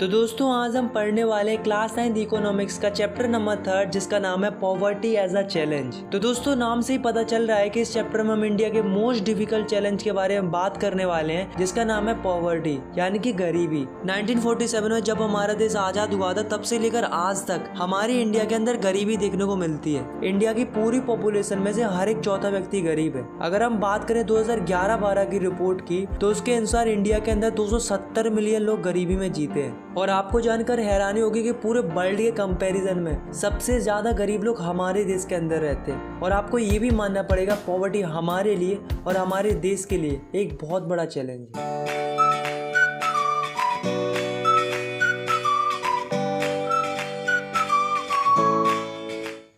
तो दोस्तों आज हम पढ़ने वाले हैं क्लास 9 इकोनॉमिक्स का चैप्टर नंबर 3 जिसका नाम है पॉवर्टी एज अ चैलेंज। तो दोस्तों नाम से ही पता चल रहा है कि इस चैप्टर में हम इंडिया के मोस्ट डिफिकल्ट चैलेंज के बारे में बात करने वाले हैं जिसका नाम है पॉवर्टी यानी कि गरीबी। 1947 में जब हमारा देश आजाद हुआ था तब से लेकर आज तक हमारी इंडिया के अंदर गरीबी देखने को मिलती है। इंडिया की पूरी पॉपुलेशन में से हर एक चौथा व्यक्ति गरीब है। अगर हम बात करें 2011-12 की रिपोर्ट की तो उसके अनुसार इंडिया के अंदर 270 मिलियन लोग गरीबी में जीते हैं। और आपको जानकर हैरानी होगी कि पूरे वर्ल्ड के कंपैरिजन में सबसे ज्यादा गरीब लोग हमारे देश के अंदर रहते हैं। और आपको ये भी मानना पड़ेगा पॉवर्टी हमारे लिए और हमारे देश के लिए एक बहुत बड़ा चैलेंज है।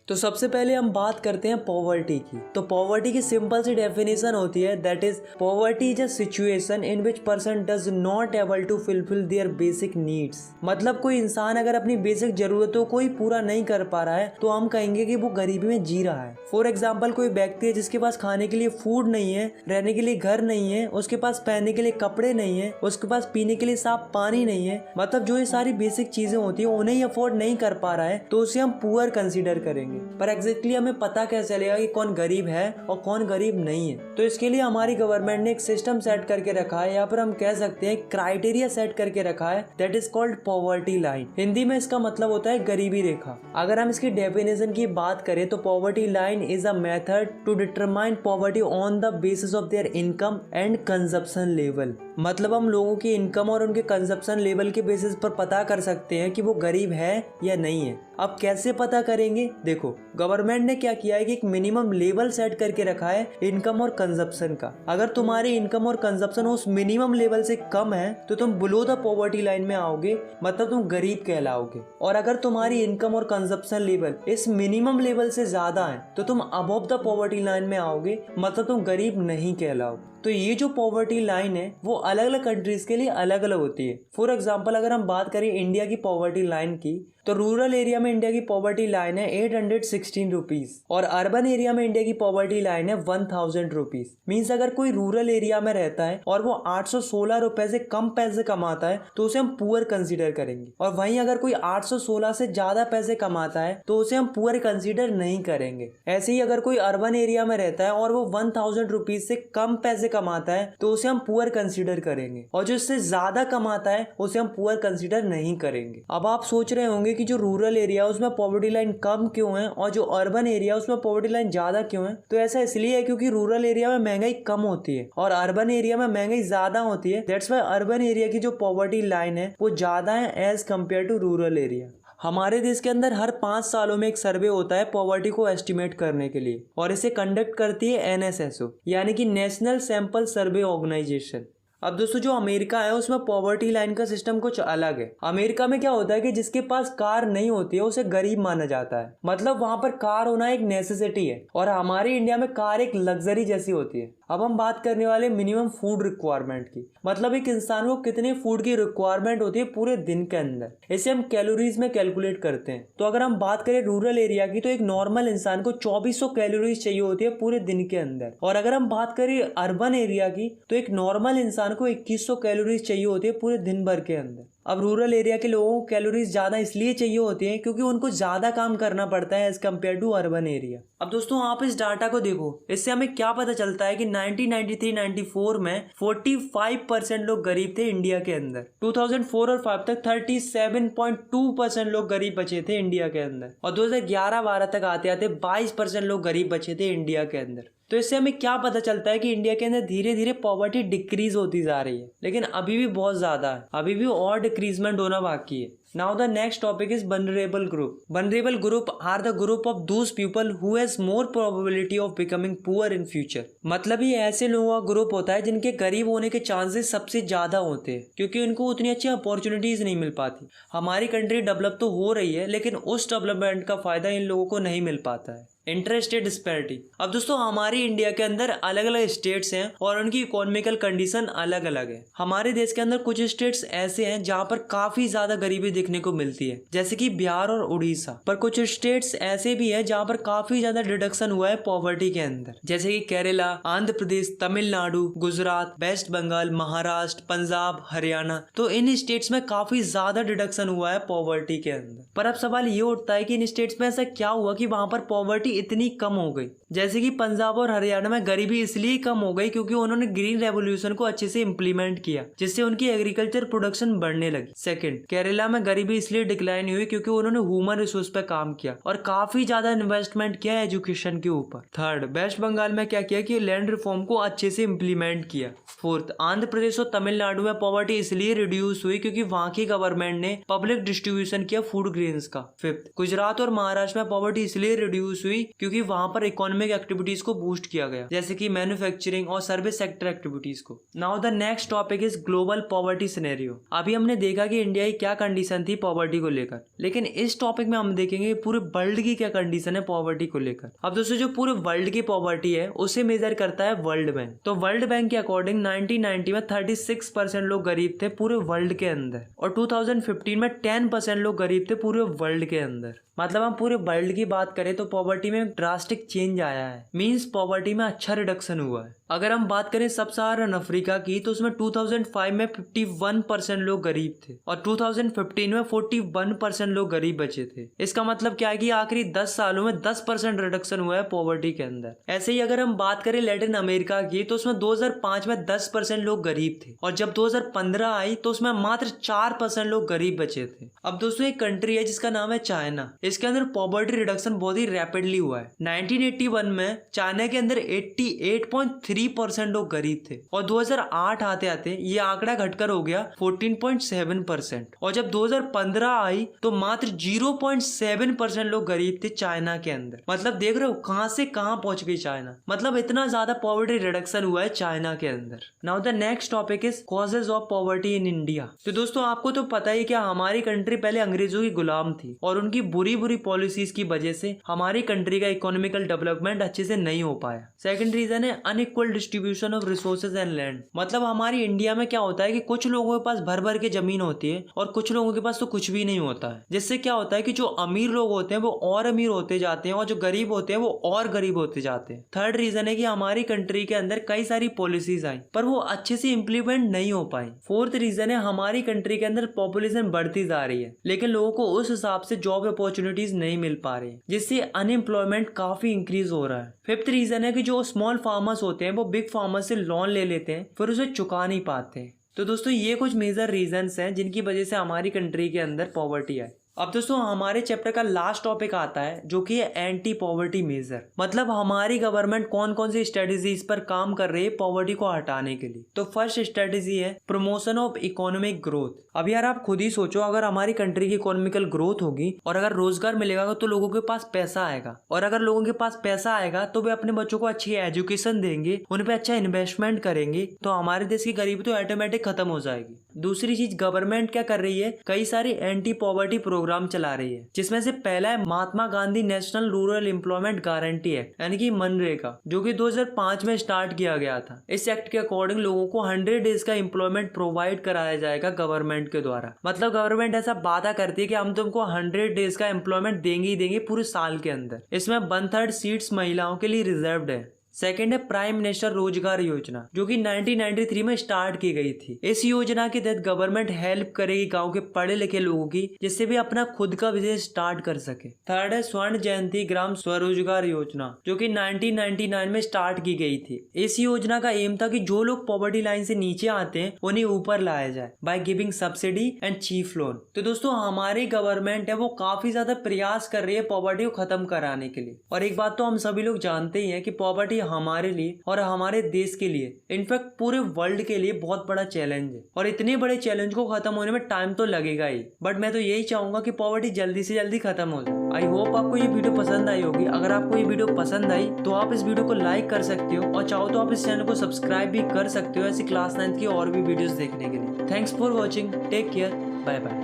तो सबसे पहले हम बात करते हैं पॉवर्टी की। तो पॉवर्टी की सिंपल सी डेफिनेशन होती है that is poverty is a situation in which person does not able to fulfil their basic needs. मतलब कोई इंसान अगर अपनी बेसिक जरूरतों को ही पूरा नहीं कर पा रहा है तो हम कहेंगे कि वो गरीबी में जी रहा है। फॉर एग्जाम्पल कोई व्यक्ति है जिसके पास खाने के लिए फूड नहीं है, रहने के लिए घर नहीं है, उसके पास पहनने के लिए कपड़े नहीं है, उसके पास पीने के लिए साफ पानी नहीं है, मतलब जो ये सारी बेसिक चीजें होती है उन्हें अफोर्ड नहीं कर पा रहा है तो उसे हम पुअर कंसीडर करेंगे। पर एग्जैक्टली हमें पता कैसे चलेगा कि कौन गरीब है और कौन गरीब नहीं है? तो इसके लिए हमारी गवर्नमेंट ने एक सिस्टम सेट करके रखा है, या फिर हम कह सकते हैं क्राइटेरिया सेट करके रखा है that is called poverty line. Hindi में इसका मतलब होता है गरीबी रेखा। अगर हम इसकी डेफिनेशन की बात करें तो poverty line is a method to determine poverty on the basis of their income and consumption level. मतलब हम लोगों की इनकम और उनके कंजप्शन लेवल के बेसिस पर पता कर सकते हैं कि वो गरीब है या नहीं है। अब कैसे पता करेंगे? देखो गवर्नमेंट ने क्या किया है कि एक मिनिमम लेवल सेट करके रखा है इनकम और कंजप्शन का। अगर तुम्हारी इनकम और कंजप्शन उस मिनिमम लेवल से कम है तो तुम बिलो द पॉवर्टी लाइन में आओगे, मतलब तुम गरीब कहलाओगे। और अगर तुम्हारी इनकम और कंजप्शन लेवल इस मिनिमम लेवल से ज्यादा है तो तुम अबव द पॉवर्टी लाइन में आओगे, मतलब तुम गरीब नहीं कहलाओगे। तो ये जो पॉवर्टी लाइन है वो अलग अलग कंट्रीज के लिए अलग अलग होती है। फॉर एग्जांपल अगर हम बात करें इंडिया की पॉवर्टी लाइन की तो रूरल एरिया में इंडिया की पॉवर्टी लाइन है 816 रुपीज और अर्बन एरिया में इंडिया की पॉवर्टी लाइन है 1000 रुपीज। मीन्स अगर कोई रूरल एरिया में रहता है और वो 816 रुपए से कम पैसे कमाता है तो उसे हम पुअर कंसीडर करेंगे, और वहीं अगर कोई 816 से ज्यादा पैसे कमाता है तो उसे हम पुअर कंसीडर नहीं करेंगे। ऐसे ही अगर कोई अर्बन एरिया में रहता है और वो 1000 रुपीज से कम पैसे कमाता है तो उसे हम पुअर कंसीडर करेंगे, और जो इससे ज्यादा कमाता है उसे हम पुअर कंसीडर नहीं करेंगे। अब आप सोच रहे होंगे कि जो रूरल एरिया है उसमें पॉवर्टी लाइन कम क्यों है और जो अर्बन एरिया है उसमें पॉवर्टी लाइन ज्यादा क्यों है? तो ऐसा इसलिए है क्योंकि रूरल एरिया में महंगाई कम होती है और अर्बन एरिया में महंगाई ज्यादा होती है। दैट्स व्हाई अर्बन एरिया की जो पॉवर्टी लाइन है वो ज्यादा है as compared to rural area. हमारे देश के अंदर हर 5 सालों में एक सर्वे होता है पॉवर्टी को एस्टिमेट करने के लिए, और इसे कंडक्ट करती है NSSO यानी कि नेशनल सैंपल सर्वे ऑर्गेनाइजेशन। अब दोस्तों जो अमेरिका है उसमें पॉवर्टी लाइन का सिस्टम कुछ अलग है। अमेरिका में क्या होता है कि जिसके पास कार नहीं होती है उसे गरीब माना जाता है, मतलब वहां पर कार होना एक नेसेसिटी है, और हमारे इंडिया में कार एक लग्जरी जैसी होती है। अब हम बात करने वाले मिनिमम फूड रिक्वायरमेंट की, मतलब एक इंसान को कितने फूड की रिक्वायरमेंट होती है पूरे दिन के अंदर। इसे हम कैलोरीज में कैलकुलेट करते हैं। तो अगर हम बात करें रूरल एरिया की तो एक नॉर्मल इंसान को 2400 कैलोरीज चाहिए होती है पूरे दिन के अंदर, और अगर हम बात करें अर्बन एरिया की तो एक नॉर्मल इंसान को 2100 कैलोरीज चाहिए होती है पूरे दिन भर के अंदर। अब रूरल एरिया के लोगों को कैलोरीज ज्यादा इसलिए चाहिए होती है क्योंकि उनको ज्यादा काम करना पड़ता है as compared to urban area. अब दोस्तों आप इस डाटा को देखो, इससे हमें क्या पता चलता है कि 1993-94 में 45% लोग गरीब थे इंडिया के अंदर। 2004 और 5 तक 37.2% लोग गरीब बचे थे इंडिया के अंदर, और 2011-12 तक आते आते 22% लोग गरीब बचे थे इंडिया के अंदर। तो इससे हमें क्या पता चलता है कि इंडिया के अंदर धीरे धीरे पॉवर्टी डिक्रीज होती जा रही है, लेकिन अभी भी बहुत ज्यादा है, अभी भी और डिक्रीजमेंट होना बाकी है। Now the next topic is vulnerable group. Vulnerable group are the group of those people who has more probability of becoming poor in future. मतलब ये ऐसे लोगों का ग्रुप होता है जिनके गरीब होने के चांसेस सबसे ज्यादा होते हैं क्योंकि उनको उतनी अच्छी अपॉर्चुनिटीज नहीं मिल पाती। हमारी कंट्री डेवलप तो हो रही है लेकिन उस डेवलपमेंट का फायदा इन लोगों को नहीं मिल पाता है। Interstate disparity. अब दोस्तों हमारी इंडिया के अंदर अलग अलग स्टेट्स हैं और उनकी इकोनॉमिकल कंडीशन अलग अलग है। हमारे देश के अंदर कुछ स्टेट्स ऐसे हैं जहाँ पर काफी ज्यादा गरीबी देखने को मिलती है, जैसे कि बिहार और उड़ीसा। पर कुछ स्टेट्स ऐसे भी है जहाँ पर काफी ज्यादा डिडक्शन हुआ है पॉवर्टी के अंदर, जैसे कि केरला, आंध्र प्रदेश, तमिलनाडु, गुजरात, वेस्ट बंगाल, महाराष्ट्र, पंजाब, हरियाणा। तो इन स्टेट्स में काफी ज्यादा डिडक्शन हुआ है पॉवर्टी के अंदर। पर अब सवाल ये उठता है कि इन स्टेट्स में ऐसा क्या हुआ कि वहां पर पॉवर्टी इतनी कम हो गई। जैसे कि पंजाब और हरियाणा में गरीबी इसलिए कम हो गई क्योंकि उन्होंने ग्रीन रेवोल्यूशन को अच्छे से इम्प्लीमेंट किया, जिससे उनकी एग्रीकल्चर प्रोडक्शन बढ़ने लगी। सेकंड, केरला में गरीबी इसलिए डिक्लाइन हुई क्योंकि उन्होंने ह्यूमन रिसोर्स पे काम किया और काफी ज्यादा इन्वेस्टमेंट किया एजुकेशन के ऊपर। थर्ड, वेस्ट बंगाल में क्या किया कि लैंड रिफॉर्म को अच्छे से इम्प्लीमेंट किया। फोर्थ, आंध्र प्रदेश और तमिलनाडु में पॉवर्टी इसलिए रिड्यूस हुई क्योंकि वहां की गवर्नमेंट ने पब्लिक डिस्ट्रीब्यूशन किया फूड ग्रेन्स का। फिफ्थ, गुजरात और महाराष्ट्र में पॉवर्टी इसलिए रिड्यूस हुई क्योंकि वहां पर इकोनॉमिक एक्टिविटीज को बूस्ट किया गया, जैसे कि मैन्युफैक्चरिंग और सर्विस सेक्टर एक्टिविटीज को। Now the next topic is global poverty scenario. अभी हमने देखा कि इंडिया की क्या कंडीशन थी पॉवर्टी को लेकर, लेकिन इस टॉपिक में हम देखेंगे पूरे वर्ल्ड की क्या कंडीशन है पॉवर्टी को लेकर। अब दोस्तों, जो पूरे वर्ल्ड की पॉवर्टी है उसे मेजर करता है वर्ल्ड बैंक। तो वर्ल्ड बैंक के अकॉर्डिंग 1990 में 36% लोग गरीब थे पूरे वर्ल्ड के अंदर, और 2015 में 10% लोग गरीब थे पूरे वर्ल्ड के अंदर। मतलब हम पूरे वर्ल्ड की बात करें तो पॉवर्टी में ड्रास्टिक चेंज आया है, मींस पॉवर्टी में अच्छा रिडक्शन हुआ है। अगर हम बात करें सब सहारन अफ्रीका की तो उसमें 2005 में 51% लोग गरीब थे और 2015 में 41% लोग गरीब बचे थे। इसका मतलब क्या है कि आखिरी 10 सालों में 10% रिडक्शन हुआ है पॉवर्टी के अंदर। ऐसे ही अगर हम बात करें लैटिन अमेरिका की तो उसमें 2005 में 10% लोग गरीब थे और जब 2015 आई तो उसमें मात्र 4% लोग गरीब बचे थे। अब दोस्तों, एक कंट्री है जिसका नाम है चाइना। इसके अंदर पॉवर्टी रिडक्शन बहुत ही रैपिडली हुआ है। 1981 में चाइना के अंदर 88.3% लोग गरीब थे और 2008 आते आते ये आंकड़ा घटकर हो गया 14.7%, और जब 2015 आई तो मात्र 0.7% लोग गरीब थे चाइना के अंदर। मतलब देख रहे हो कहां से कहां पहुंच गई चाइना, मतलब इतना ज्यादा पॉवर्टी रिडक्शन हुआ है चाइना के अंदर। Now the next topic is causes of poverty in India. तो दोस्तों, आपको तो पता ही क्या हमारी कंट्री पहले अंग्रेजों की गुलाम थी और उनकी बुरी पॉलिसीज की वजह से हमारी कंट्री का इकोनॉमिकल डेवलपमेंट अच्छे से नहीं हो पाया। सेकंड रीजन है unequal distribution of resources and land. मतलब हमारी इंडिया में क्या होता है कि कुछ लोगों के पास भर भर के जमीन होती है और कुछ लोगों के पास तो कुछ भी नहीं होता है, जिससे क्या होता है कि जो अमीर लोग होते हैं वो और अमीर होते जाते हैं और जो गरीब होते हैं वो और गरीब होते जाते हैं। थर्ड रीजन है कि हमारी कंट्री के अंदर कई सारी पॉलिसीज आई पर वो अच्छे से इम्प्लीमेंट नहीं हो पाई। फोर्थ रीजन है हमारी कंट्री के अंदर पॉपुलेशन बढ़ती जा रही है लेकिन लोगों को उस हिसाब से जॉब अपॉर्चुनिटीज नहीं मिल पा रही है, जिससे अनएम्प्लॉयमेंट काफी इंक्रीज हो रहा है। फिफ्थ रीजन है कि जो स्मॉल फार्मर्स होते हैं वो बिग फार्मर्स से लोन ले लेते हैं फिर उसे चुका नहीं पाते हैं। तो दोस्तों, ये कुछ मेजर रीजंस हैं जिनकी वजह से हमारी कंट्री के अंदर पॉवर्टी आई। अब दोस्तों, हमारे चैप्टर का लास्ट टॉपिक आता है जो कि है एंटी पॉवर्टी मेजर। मतलब हमारी गवर्नमेंट कौन कौन सी स्ट्रेटेजीज पर काम कर रही है पॉवर्टी को हटाने के लिए। तो फर्स्ट स्ट्रेटेजी है प्रमोशन ऑफ इकोनॉमिक ग्रोथ। अब यार आप खुद ही सोचो, अगर हमारी कंट्री की इकोनॉमिकल ग्रोथ होगी और अगर रोजगार मिलेगा तो लोगों के पास पैसा आएगा, और अगर लोगों के पास पैसा आएगा तो वे अपने बच्चों को अच्छी एजुकेशन देंगे, उन पे अच्छा इन्वेस्टमेंट करेंगे, तो हमारे देश की गरीबी तो ऑटोमेटिक खत्म हो जाएगी। दूसरी चीज, गवर्नमेंट क्या कर रही है, कई सारी एंटी पॉवर्टी प्रोग्राम चला रही है, जिसमें से पहला है Mahatma Gandhi national rural employment guarantee act यानी कि मनरेगा, जो कि 2005 में स्टार्ट किया गया था। इस एक्ट के अकॉर्डिंग लोगों को 100 डेज का एम्प्लॉयमेंट प्रोवाइड कराया जाएगा गवर्नमेंट के द्वारा। मतलब गवर्नमेंट ऐसा वादा करती है कि हम तुमको 100 डेज का एम्प्लॉयमेंट देंगे ही देंगे पूरे साल के अंदर। इसमें 1/3 सीट्स महिलाओं के लिए रिजर्व्ड है। सेकेंड है प्राइम मिनिस्टर रोजगार योजना, जो कि 1993 में स्टार्ट की गई थी। इस योजना के तहत गवर्नमेंट हेल्प करेगी गांव के पढ़े लिखे लोगों की, जिससे भी अपना खुद का बिजनेस स्टार्ट कर सके। थर्ड है स्वर्ण जयंती ग्राम स्वरोजगार योजना, जो कि 1999 में स्टार्ट की गई थी। इस योजना का एम था कि जो लोग पॉवर्टी लाइन से नीचे आते हैं उन्हें ऊपर लाया जाए by giving subsidy and chief loan. तो दोस्तों, हमारी गवर्नमेंट है वो काफी ज्यादा प्रयास कर रही है पॉवर्टी को खत्म कराने के लिए। और एक बात तो हम सभी लोग जानते ही है कि पॉवर्टी हमारे लिए और हमारे देश के लिए, इनफैक्ट पूरे वर्ल्ड के लिए बहुत बड़ा चैलेंज है, और इतने बड़े चैलेंज को खत्म होने में टाइम तो लगेगा ही, बट मैं तो यही चाहूंगा कि पॉवर्टी जल्दी से जल्दी खत्म हो जाए। आई होप आपको ये वीडियो पसंद आई होगी। अगर आपको ये वीडियो पसंद आई तो आप इस वीडियो को लाइक कर सकते हो, और चाहो तो आप इस चैनल को सब्सक्राइब भी कर सकते हो ऐसी क्लास 9 की और भी वीडियोस देखने के लिए। Thanks for watching, take care, bye bye.